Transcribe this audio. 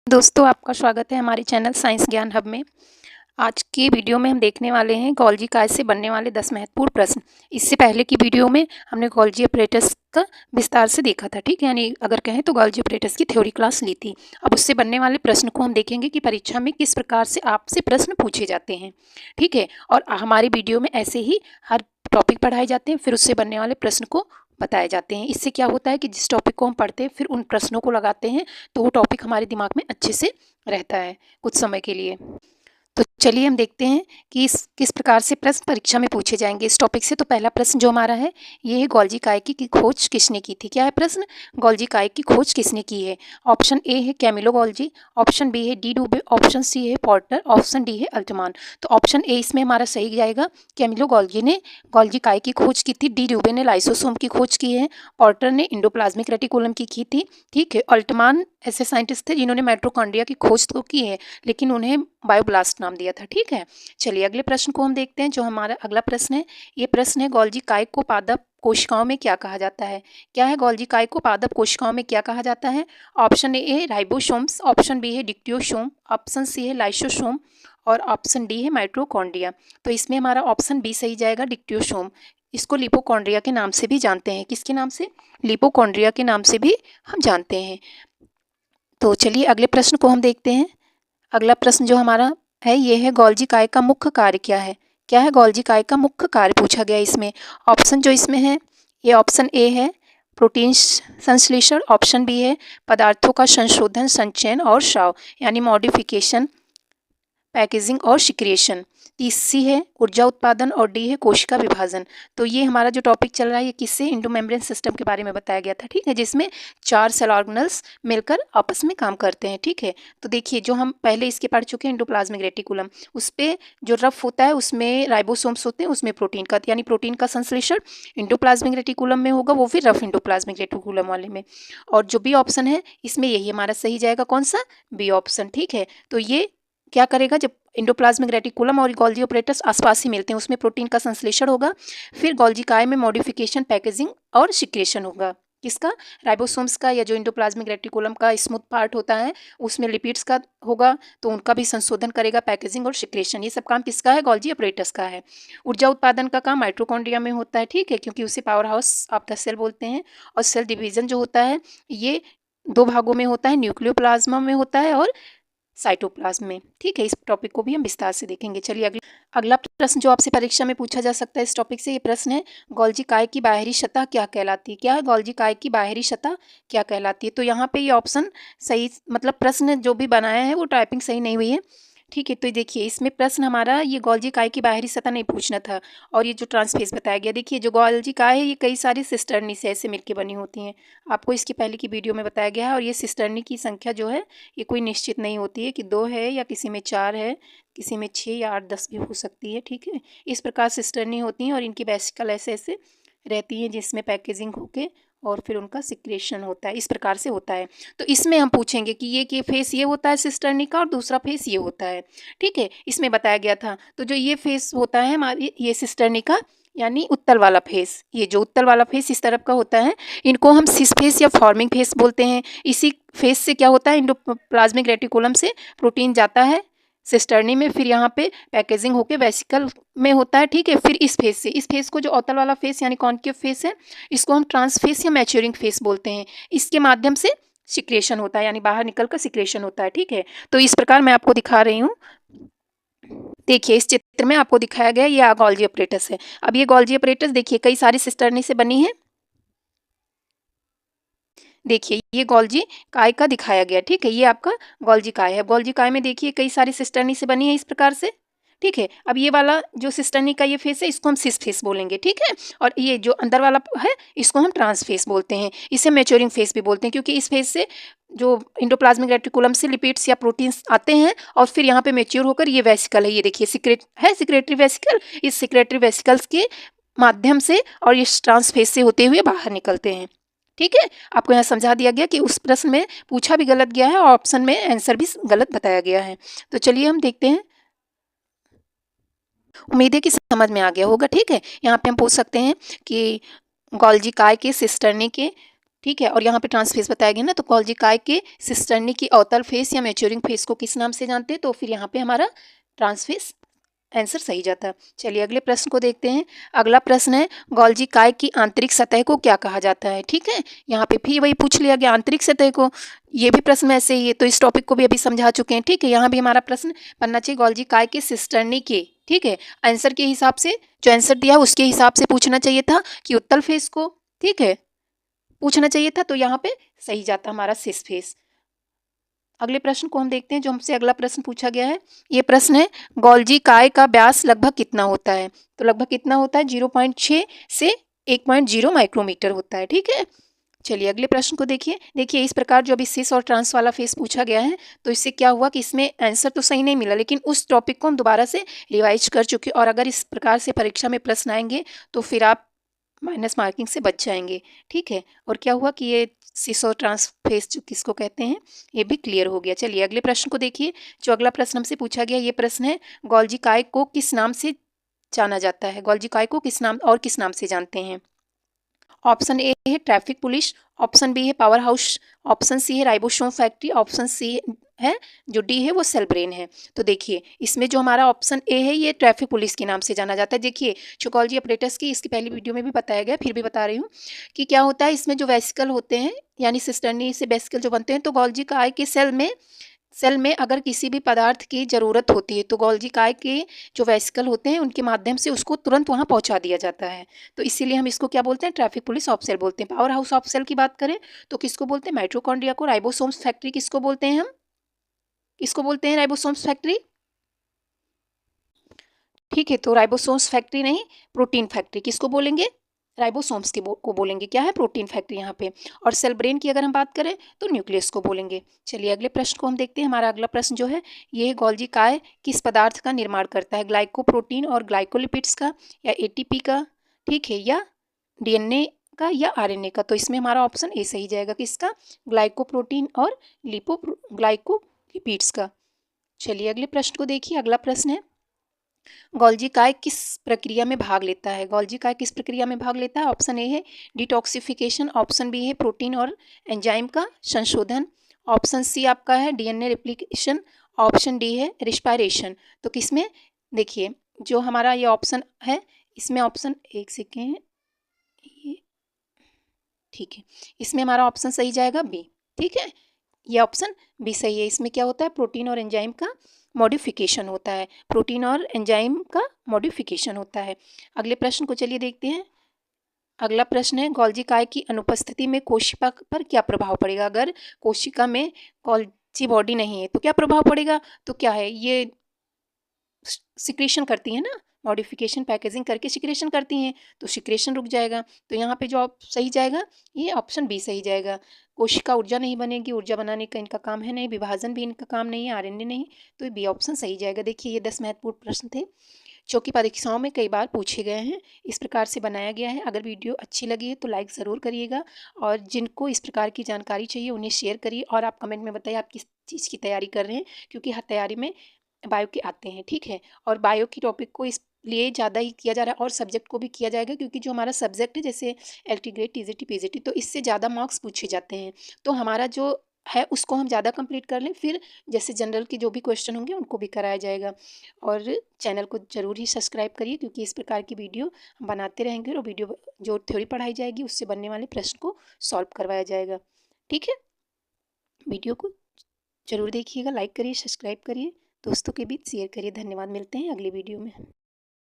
दोस्तों, आपका स्वागत है हमारे चैनल साइंस ज्ञान हब में। आज की वीडियो में हम देखने वाले हैं गोल्जी काय से बनने वाले 10 महत्वपूर्ण प्रश्न। इससे पहले की वीडियो में हमने गोल्जी ऑपरेटर्स का विस्तार से देखा था, ठीक है, यानी अगर कहें तो गोल्जी ऑपरेटर्स की थ्योरी क्लास ली थी। अब उससे बनने वाले प्रश्न को हम देखेंगे कि परीक्षा में किस प्रकार से आपसे प्रश्न पूछे जाते हैं, ठीक है। और हमारी वीडियो में ऐसे ही हर टॉपिक पढ़ाए जाते हैं, फिर उससे बनने वाले प्रश्न को बताए जाते हैं। इससे क्या होता है कि जिस टॉपिक को हम पढ़ते हैं फिर उन प्रश्नों को लगाते हैं तो वो टॉपिक हमारे दिमाग में अच्छे से रहता है कुछ समय के लिए। तो चलिए हम देखते हैं कि किस प्रकार से प्रश्न परीक्षा में पूछे जाएंगे इस टॉपिक से। तो पहला प्रश्न जो हमारा है ये है गोल्जी काइकी की खोज किसने की थी। क्या है प्रश्न? गोल्जी काइकी की खोज किसने की है? ऑप्शन ए है कैमिलो गोल्जी, ऑप्शन बी है डी डूबे, ऑप्शन सी है पोर्टर, ऑप्शन डी है अल्टमान। तो ऑप्शन ए इसमें हमारा सही जाएगा। कैमिलो गोल्जी ने गोल्जी काइकी की खोज की थी, डी डूबे ने लाइसोसोम की खोज की है, पोर्टर ने इंडोप्लाज्मिक रेटिकुलम की थी, ठीक है। अल्टमान ऐसे साइंटिस्ट थे जिन्होंने माइटोकॉन्ड्रिया की खोज तो की है लेकिन उन्हें बायोब्लास्ट नाम दिया था, ठीक है। चलिए अगले प्रश्न को हम देखते हैं। जो हमारा अगला प्रश्न है ये प्रश्न है गोल्जी काइक को पादप कोशिकाओं में क्या कहा जाता है। क्या है गोल्जी काइक को पादप कोशिकाओं में क्या कहा जाता है? ऑप्शन ए है राइबोसोम्स, ऑप्शन बी है डिक्टियोसोम, ऑप्शन सी है लाइसोसोम और ऑप्शन डी है माइटोकॉन्ड्रिया। तो इसमें हमारा ऑप्शन बी सही जाएगा, डिक्टियोसोम। इसको लिपोकॉन्ड्रिया के नाम से भी जानते हैं। किसके नाम से? लिपोकॉन्ड्रिया के नाम से भी हम जानते हैं। तो चलिए अगले प्रश्न को हम देखते हैं। अगला प्रश्न जो हमारा है ये है गोल्जी काय का मुख्य कार्य क्या है। क्या है गोल्जी काय का मुख्य कार्य पूछा गया इसमें। ऑप्शन जो इसमें है ये ऑप्शन ए है प्रोटीन संश्लेषण, ऑप्शन बी है पदार्थों का संशोधन, संचयन और स्राव यानी मॉडिफिकेशन, पैकेजिंग और सिक्रिएशन, तीसरी है ऊर्जा उत्पादन और डी है कोशिका विभाजन। तो ये हमारा जो टॉपिक चल रहा है ये किससे? इंडोमेम्ब्रेन सिस्टम के बारे में बताया गया था, ठीक है, जिसमें 4 सेल ऑर्गेनल्स मिलकर आपस में काम करते हैं, ठीक है। तो देखिए जो हम पहले इसके पढ़ चुके हैं इंडोप्लाज्मिक रेटिकुलम, उस पर जो रफ होता है उसमें राइबोसोम्स होते हैं, उसमें प्रोटीन का यानी प्रोटीन का संश्लेषण इंडोप्लाज्मिक रेटिकुलम में होगा, वो फिर रफ इंडोप्लाज्मिक रेटिकुलम वाले में। और जो बी ऑप्शन है इसमें यही हमारा सही जाएगा, कौन सा? बी ऑप्शन, ठीक है। तो ये क्या करेगा? जब इंडोप्लाज्मिक रेटिकुलम और गोल्जी ऑपरेटर्स आसपास ही मिलते हैं उसमें प्रोटीन का संश्लेषण होगा, फिर गोल्जी काय में मॉडिफिकेशन, पैकेजिंग और सिक्रेशन होगा। किसका? राइबोसोम्स का, या जो इंडोप्लाज्मिक रेटिकुलम का स्मूथ पार्ट होता है उसमें लिपिड्स का होगा तो उनका भी संशोधन करेगा, पैकेजिंग और सिक्रेशन। ये सब काम किसका है? गोल्जी ऑपरेटर्स का है। ऊर्जा उत्पादन का काम माइटोकॉन्ड्रिया में होता है, ठीक है, क्योंकि उसे powerhouse of the cell बोलते हैं। और सेल डिवीजन जो होता है ये 2 भागों में होता है, न्यूक्लियोप्लाज्मा में होता है और साइटोप्लाज्म में, ठीक है। इस टॉपिक को भी हम विस्तार से देखेंगे। चलिए अगला प्रश्न जो आपसे परीक्षा में पूछा जा सकता है इस टॉपिक से, ये प्रश्न है गोल्जी काय की बाहरी सतह क्या कहलाती है। क्या है? गोल्जी काय की बाहरी सतह क्या कहलाती है। तो यहाँ पे ये ऑप्शन सही, मतलब प्रश्न जो भी बनाया है वो टाइपिंग सही नहीं हुई है, ठीक है। तो देखिए इसमें प्रश्न हमारा ये गोल्जी काय की बाहरी सतह नहीं पूछना था। और ये जो ट्रांसफेस बताया गया, देखिए जो गोल्जी काय है ये कई सारी सिस्टर्नी से ऐसे मिलकर बनी होती हैं, आपको इसकी पहले की वीडियो में बताया गया है। और ये सिस्टर्नी की संख्या जो है ये कोई निश्चित नहीं होती है कि 2 है या किसी में 4 है, किसी में 6 या 8 10 भी हो सकती है, ठीक है। इस प्रकार सिस्टर्नी होती हैं और इनकी वेसिकल ऐसे ऐसे रहती हैं जिसमें पैकेजिंग होके और फिर उनका सिक्रेशन होता है, इस प्रकार से होता है। तो इसमें हम पूछेंगे कि ये कि फेस ये होता है सिस्टर्नी का और दूसरा फेस ये होता है, ठीक है, इसमें बताया गया था। तो जो ये फेस होता है हमारी ये सिस्टर्नी का यानी उत्तल वाला फेस, ये जो उत्तल वाला फेस इस तरफ का होता है इनको हम सिस फेस या फॉर्मिंग फेस बोलते हैं। इसी फेस से क्या होता है? इंडोप्लाज्मिक रेटिकुलम से प्रोटीन जाता है सिस्टर्नी में, फिर यहाँ पे पैकेजिंग होके वेसिकल में होता है, ठीक है। फिर इस फेस से, इस फेस को जो अवतल वाला फेस यानी कॉन्केव फेस है इसको हम ट्रांसफेस या मैच्योरिंग फेस बोलते हैं। इसके माध्यम से सिक्रेशन होता है यानी बाहर निकल कर सिक्रेशन होता है, ठीक है। तो इस प्रकार मैं आपको दिखा रही हूँ, देखिए इस चित्र में आपको दिखाया गया ये गोल्जी ऑपरेटस है। अब ये गोल्जी ऑपरेटस देखिए कई सारी सिस्टर्नी से बनी है, देखिए ये गोल्जी काय का दिखाया गया, ठीक है, ये आपका गोल्जी काय है। गोल्जी काय में देखिए कई सारी सिस्टर्नी से बनी है इस प्रकार से, ठीक है। अब ये वाला जो सिस्टर्नी का ये फेस है इसको हम सिस फेस बोलेंगे, ठीक है। और ये जो अंदर वाला है इसको हम ट्रांस फेस बोलते हैं, इसे मैच्योरिंग फेस भी बोलते हैं, क्योंकि इस फेस से जो इंडोप्लाज्मिक रेटिकुलम से लिपिड्स या प्रोटीन्स आते हैं और फिर यहाँ पे मैच्योर होकर ये वेसिकल है, ये देखिए सिक्रेटरी वेसिकल, इस सिक्रेटरी वेसिकल्स के माध्यम से और इस ट्रांस फेस से होते हुए बाहर निकलते हैं, ठीक है। आपको यहाँ समझा दिया गया कि उस प्रश्न में पूछा भी गलत गया है और ऑप्शन में आंसर भी गलत बताया गया है। तो चलिए हम देखते हैं, उम्मीद है कि समझ में आ गया होगा, ठीक है। यहाँ पे हम पूछ सकते हैं कि गोल्जी काय के सिस्टर्नी के ठीक है। और यहाँ पे ट्रांसफेस बताया गया ना, तो गोल्जी काय के सिस्टर्नी की अवतल फेस या मैच्योरिंग फेस को किस नाम से जानते हैं, तो फिर यहाँ पे हमारा ट्रांसफेस आंसर सही जाता है। चलिए अगले प्रश्न को देखते हैं। अगला प्रश्न है गोल्जी काय की आंतरिक सतह को क्या कहा जाता है। ठीक है, यहाँ पे भी वही पूछ लिया गया आंतरिक सतह को, ये भी प्रश्न ऐसे ही है, तो इस टॉपिक को भी अभी समझा चुके हैं। ठीक है, यहाँ भी हमारा प्रश्न बनना चाहिए गोल्जी काय के सिस्टर्नी के, ठीक है, आंसर के हिसाब से, जो आंसर दिया उसके हिसाब से पूछना चाहिए था कि उत्तल फेस को, ठीक है, पूछना चाहिए था, तो यहाँ पे सही जाता हमारा सिस फेस। अगले प्रश्न को हम देखते हैं, जो हमसे अगला प्रश्न पूछा गया है। ये प्रश्न है गोल्जी काय का व्यास लगभग कितना होता है, तो लगभग कितना होता है 0.6 से 1.0 माइक्रोमीटर होता है। ठीक है, चलिए अगले प्रश्न को देखिए। देखिए इस प्रकार जो अभी सिस और ट्रांस वाला फेस पूछा गया है, तो इससे क्या हुआ कि इसमें आंसर तो सही नहीं मिला, लेकिन उस टॉपिक को हम दोबारा से रिवाइज कर चुके, और अगर इस प्रकार से परीक्षा में प्रश्न आएंगे तो फिर आप माइनस मार्किंग से बच जाएंगे। ठीक है, और क्या हुआ कि ये सिस और ट्रांस फेस जो किसको कहते हैं, ये भी क्लियर हो गया। चलिए अगले प्रश्न को देखिए। जो अगला प्रश्न हमसे पूछा गया, ये प्रश्न है गोल्जी काय को किस नाम से जाना जाता है, गोल्जी काय को किस नाम और किस नाम से जानते हैं। ऑप्शन ए है ट्रैफिक पुलिस, ऑप्शन बी है पावर हाउस, ऑप्शन सी है राइबोसोम फैक्ट्री, ऑप्शन सी है जो डी है वो सेल ब्रेन है। तो देखिए इसमें जो हमारा ऑप्शन ए है, ये ट्रैफिक पुलिस के नाम से जाना जाता है। देखिए गोल्जी ऑपरेटर्स की इसकी पहली वीडियो में भी बताया गया, फिर भी बता रही हूँ कि क्या होता है, इसमें जो वेसिकल होते हैं यानी सिस्टर्नी से वेसिकल जो बनते हैं, तो गोल्जी काय के सेल में अगर किसी भी पदार्थ की ज़रूरत होती है, तो गोल्जी काय के जो वेसिकल होते हैं उनके माध्यम से उसको तुरंत वहाँ पहुँचा दिया जाता है। तो इसीलिए हम इसको क्या बोलते हैं, ट्रैफिक पुलिस ऑफ सेल बोलते हैं। पावर हाउस ऑफ सेल की बात करें तो किसको बोलते हैं, माइटोकॉन्ड्रिया को। राइबोसोम्स फैक्ट्री किसको बोलते हैं, हम किसको बोलते हैं, राइबोसोम्स फैक्ट्री। ठीक है, तो राइबोसोम्स फैक्ट्री नहीं, प्रोटीन फैक्ट्री किसको बोलेंगे, राइबोसोम्स को बोलेंगे, क्या है, प्रोटीन फैक्ट्री यहाँ पे। और सेल ब्रेन की अगर हम बात करें तो न्यूक्लियस को बोलेंगे। चलिए अगले प्रश्न को हम देखते हैं। हमारा अगला प्रश्न जो है, ये है गोल्जी काय किस पदार्थ का निर्माण करता है, ग्लाइकोप्रोटीन और ग्लाइकोलिपिड्स का, या एटीपी का, ठीक है, या डीएनए का, या आरएनए का। तो इसमें हमारा ऑप्शन ए सही जाएगा, किसका, ग्लाइकोप्रोटीन और ग्लाइकोलिपिड्स का। चलिए अगले प्रश्न को देखिए। अगला प्रश्न है गोल्जी काय किस प्रक्रिया में भाग लेता है, गोल्जी काय किस प्रक्रिया में भाग लेता है। ऑप्शन ए है डिटॉक्सिफिकेशन, ऑप्शन बी है प्रोटीन और एंजाइम का संशोधन, ऑप्शन सी आपका है डीएनए रेप्लिकेशन, ऑप्शन डी है रिस्पायरेशन। तो किसमें, देखिए जो हमारा ये ऑप्शन है, इसमें ऑप्शन, एक सेकेंड, ये ठीक है, इसमें हमारा ऑप्शन सही जाएगा बी। ठीक है, ये ऑप्शन बी सही है। इसमें क्या होता है, प्रोटीन और एंजाइम का मॉडिफिकेशन होता है, प्रोटीन और एंजाइम का मॉडिफिकेशन होता है। अगले प्रश्न को चलिए देखते हैं। अगला प्रश्न है गोल्जी काय की अनुपस्थिति में कोशिका पर क्या प्रभाव पड़ेगा। अगर कोशिका में गोल्जी बॉडी नहीं है तो क्या प्रभाव पड़ेगा, तो क्या है, ये सिक्रेशन करती है ना, मॉडिफिकेशन पैकेजिंग करके सिक्रेशन करती हैं, तो सिक्रेशन रुक जाएगा। तो यहाँ पे जो सही जाएगा, ये ऑप्शन बी सही जाएगा। कोशिका ऊर्जा नहीं बनेगी, ऊर्जा बनाने का इनका काम है नहीं, विभाजन भी इनका काम नहीं है, आरएनए नहीं, तो बी ऑप्शन सही जाएगा। देखिए ये 10 महत्वपूर्ण प्रश्न थे जो कि परीक्षाओं में कई बार पूछे गए हैं, इस प्रकार से बनाया गया है। अगर वीडियो अच्छी लगी है तो लाइक ज़रूर करिएगा, और जिनको इस प्रकार की जानकारी चाहिए उन्हें शेयर करिए, और आप कमेंट में बताइए आप किस चीज़ की तैयारी कर रहे हैं, क्योंकि हर तैयारी में बायो के आते हैं। ठीक है, और बायो की टॉपिक को इसलिए ज़्यादा ही किया जा रहा है, और सब्जेक्ट को भी किया जाएगा, क्योंकि जो हमारा सब्जेक्ट है जैसे एलटी ग्रेड, टीजीटी, पीजीटी, तो इससे ज़्यादा मार्क्स पूछे जाते हैं। तो हमारा जो है उसको हम ज़्यादा कंप्लीट कर लें, फिर जैसे जनरल के जो भी क्वेश्चन होंगे उनको भी कराया जाएगा। और चैनल को ज़रूर ही सब्सक्राइब करिए, क्योंकि इस प्रकार की वीडियो हम बनाते रहेंगे, और वीडियो जो थ्योरी पढ़ाई जाएगी उससे बनने वाले प्रश्न को सॉल्व करवाया जाएगा। ठीक है, वीडियो को ज़रूर देखिएगा, लाइक करिए, सब्सक्राइब करिए, दोस्तों के बीच शेयर करिए। धन्यवाद, मिलते हैं अगली वीडियो में।